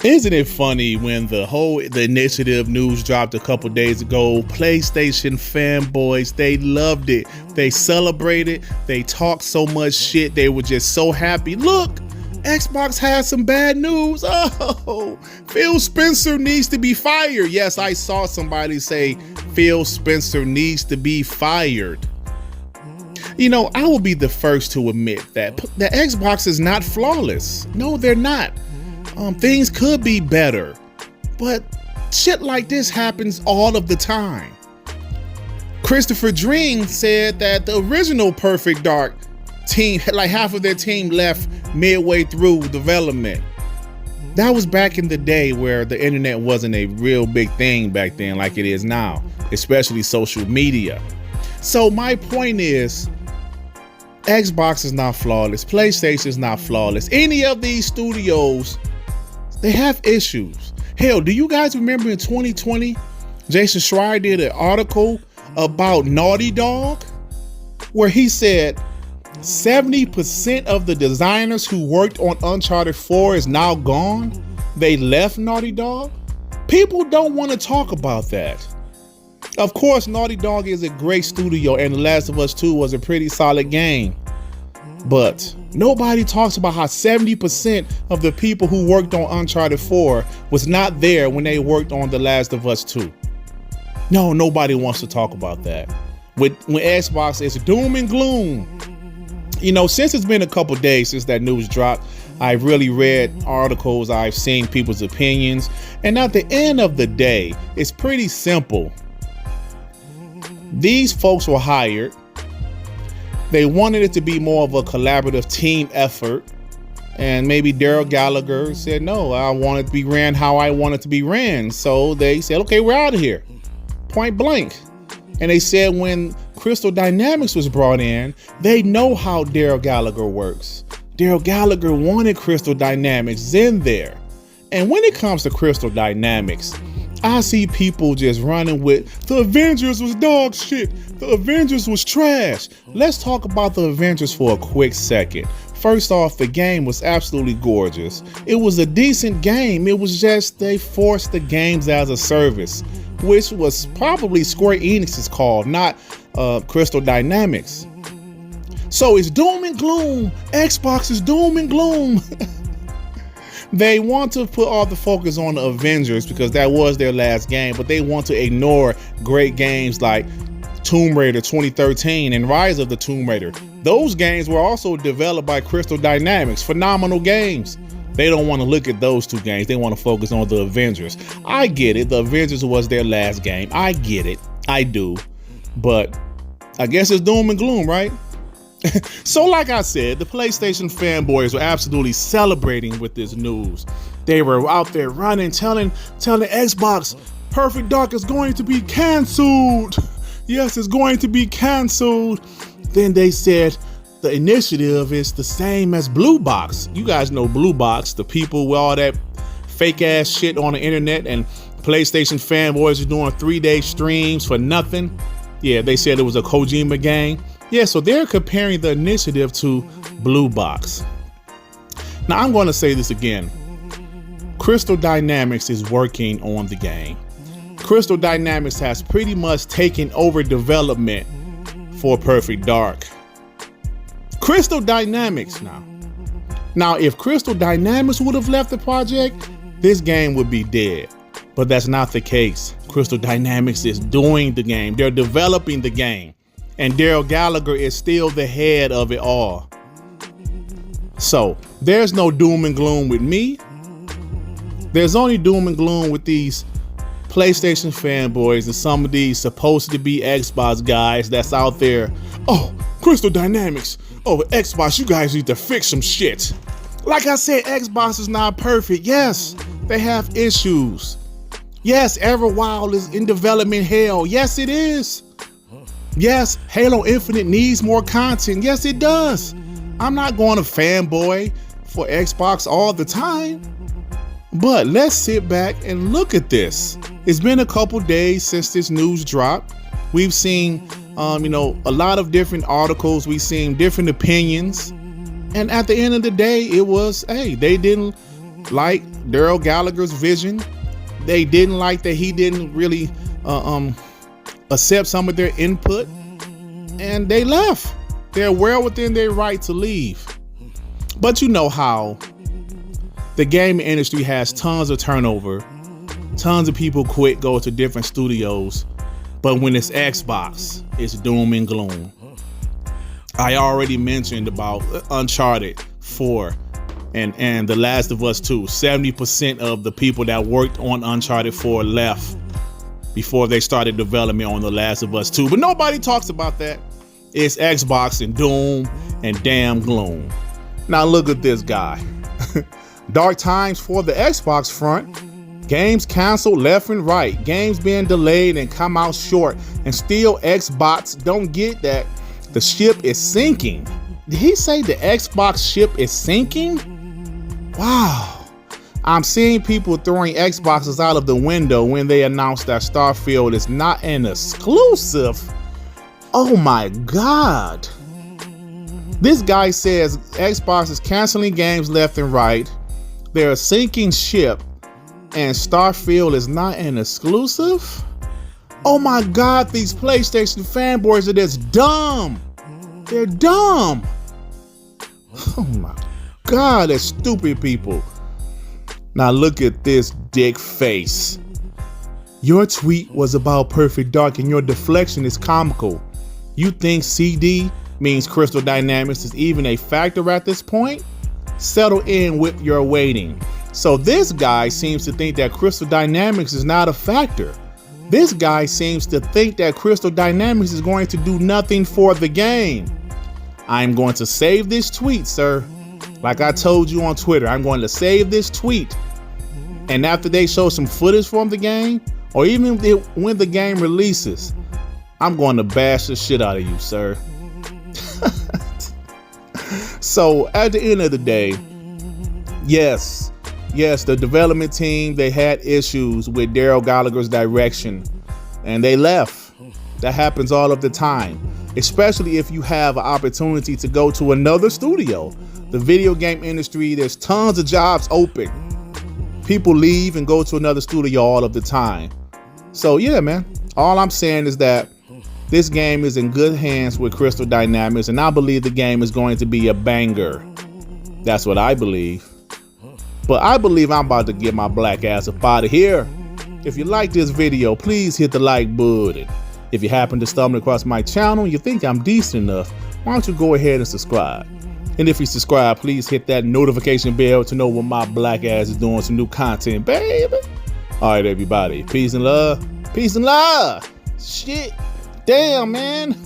Isn't it funny when the initiative news dropped a couple days ago? PlayStation fanboys, they loved it. They celebrated. They talked so much shit. They were just so happy. Look, Xbox has some bad news. Oh, PhilSpencer needs to be fired. Yes, I saw somebody say PhilSpencer needs to be fired. You know, I will be the first to admit that the Xbox is not flawless. No, they're not. Things could be better, but shit like this happens all of the time. Christopher Dring said that the original Perfect Dark team, like half of their team left midway through development. That was back in the day where the internet wasn't a real big thing back then like it is now, especially social media. So my point is, Xbox is not flawless. PlayStation is not flawless. Any of these studios, they have issues. Hell, do you guys remember in 2020, Jason Schreier did an article about Naughty Dog where he said 70% of the designers who worked on Uncharted 4 is now gone. They left Naughty Dog. People don't want to talk about that. Of course, Naughty Dog is a great studio and The Last of Us 2 was a pretty solid game. But nobody talks about how 70% of the people who worked on Uncharted 4 was not there when they worked on The Last of Us 2. No, nobody wants to talk about that. When Xbox is doom and gloom. You know, since it's been a couple days since that news dropped, I've really read articles, I've seen people's opinions, and at the end of the day, it's pretty simple. These folks were hired. They wanted it to be more of a collaborative team effort. And maybe Daryl Gallagher said, no, I want it to be ran how I want it to be ran. So they said, okay, we're out of here. Point blank. And they said when Crystal Dynamics was brought in, they know how Daryl Gallagher works. Daryl Gallagher wanted Crystal Dynamics in there. And when it comes to Crystal Dynamics, I see people just running with the Avengers was dog shit. The Avengers was trash. Let's talk about the Avengers for a quick second. First off, the game was absolutely gorgeous. It was a decent game. It was just they forced the games as a service, which was probably Square Enix's call, not Crystal Dynamics. So it's doom and gloom. Xbox is doom and gloom. They want to put all the focus on the Avengers because that was their last game, but they want to ignore great games like Tomb Raider 2013 and Rise of the Tomb Raider. Those games were also developed by Crystal Dynamics, phenomenal games. They don't want to look at those two games. They want to focus on the Avengers. I get it. The Avengers was their last game. I get it. I do. But I guess it's doom and gloom, right? So like I said, the PlayStation fanboys were absolutely celebrating with this news. They were out there running, telling Xbox, Perfect Dark is going to be canceled. Yes, it's going to be canceled. Then they said the initiative is the same as Blue Box. You guys know Blue Box, the people with all that fake ass shit on the internet, and PlayStation fanboys are doing 3-day streams for nothing. Yeah, they said it was a Kojima game. Yeah, so they're comparing the initiative to Blue Box. Now, I'm going to say this again. Crystal Dynamics is working on the game. Crystal Dynamics has pretty much taken over development for Perfect Dark. Crystal Dynamics now. Now, if Crystal Dynamics would have left the project, this game would be dead. But that's not the case. Crystal Dynamics is doing the game. They're developing the game. And Daryl Gallagher is still the head of it all. So there's no doom and gloom with me. There's only doom and gloom with these PlayStation fanboys and some of these supposed to be Xbox guys that's out there. Oh, Crystal Dynamics. Oh, Xbox, you guys need to fix some shit. Like I said, Xbox is not perfect. Yes, they have issues. Yes, Everwild is in development hell. Yes, it is. Yes, Halo Infinite needs more content. Yes, it does. I'm not going to fanboy for Xbox all the time. But let's sit back and look at this. It's been a couple days since this news dropped. We've seen, a lot of different articles. We've seen different opinions. And at the end of the day, it was, hey, they didn't like Daryl Gallagher's vision. They didn't like that he didn't really accept some of their input, and they left. They're well within their right to leave. But you know how the gaming industry has tons of turnover. Tons of people quit, go to different studios. But when it's Xbox, it's doom and gloom. I already mentioned about Uncharted 4 and The Last of Us 2. 70% of the people that worked on Uncharted 4 left before they started development on The Last of Us 2. But nobody talks about that. It's Xbox and doom and damn gloom. Now look at this guy. Dark times for the Xbox front. Games canceled left and right. Games being delayed and come out short. And still Xbots don't get that the ship is sinking. Did he say the Xbox ship is sinking? Wow. I'm seeing people throwing Xboxes out of the window when they announced that Starfield is not an exclusive. Oh my God. This guy says Xbox is canceling games left and right. They're a sinking ship. And Starfield is not an exclusive? Oh my God, these PlayStation fanboys are just dumb. They're dumb. Oh my God, they're stupid people. Now look at this dick face. Your tweet was about Perfect Dark and your deflection is comical. You think CD means Crystal Dynamics is even a factor at this point? Settle in with your waiting. So this guy seems to think that Crystal Dynamics is not a factor. This guy seems to think that Crystal Dynamics is going to do nothing for the game. I'm going to save this tweet, sir. Like I told you on Twitter, I'm going to save this tweet. And after they show some footage from the game, or even when the game releases, I'm going to bash the shit out of you, sir. So at the end of the day, yes, the development team, they had issues with Daryl Gallagher's direction and they left. That happens all of the time, especially if you have an opportunity to go to another studio. The video game industry, there's tons of jobs open. People leave and go to another studio all of the time. So yeah, man, all I'm saying is that this game is in good hands with Crystal Dynamics, and I believe the game is going to be a banger. That's what I believe. But I believe I'm about to get my black ass up out of here. If you like this video, please hit the like button. If you happen to stumble across my channel and you think I'm decent enough, why don't you go ahead and subscribe? And if you subscribe, please hit that notification bell to know when my black ass is doing some new content, baby. All right, everybody. Peace and love. Peace and love. Shit. Damn, man.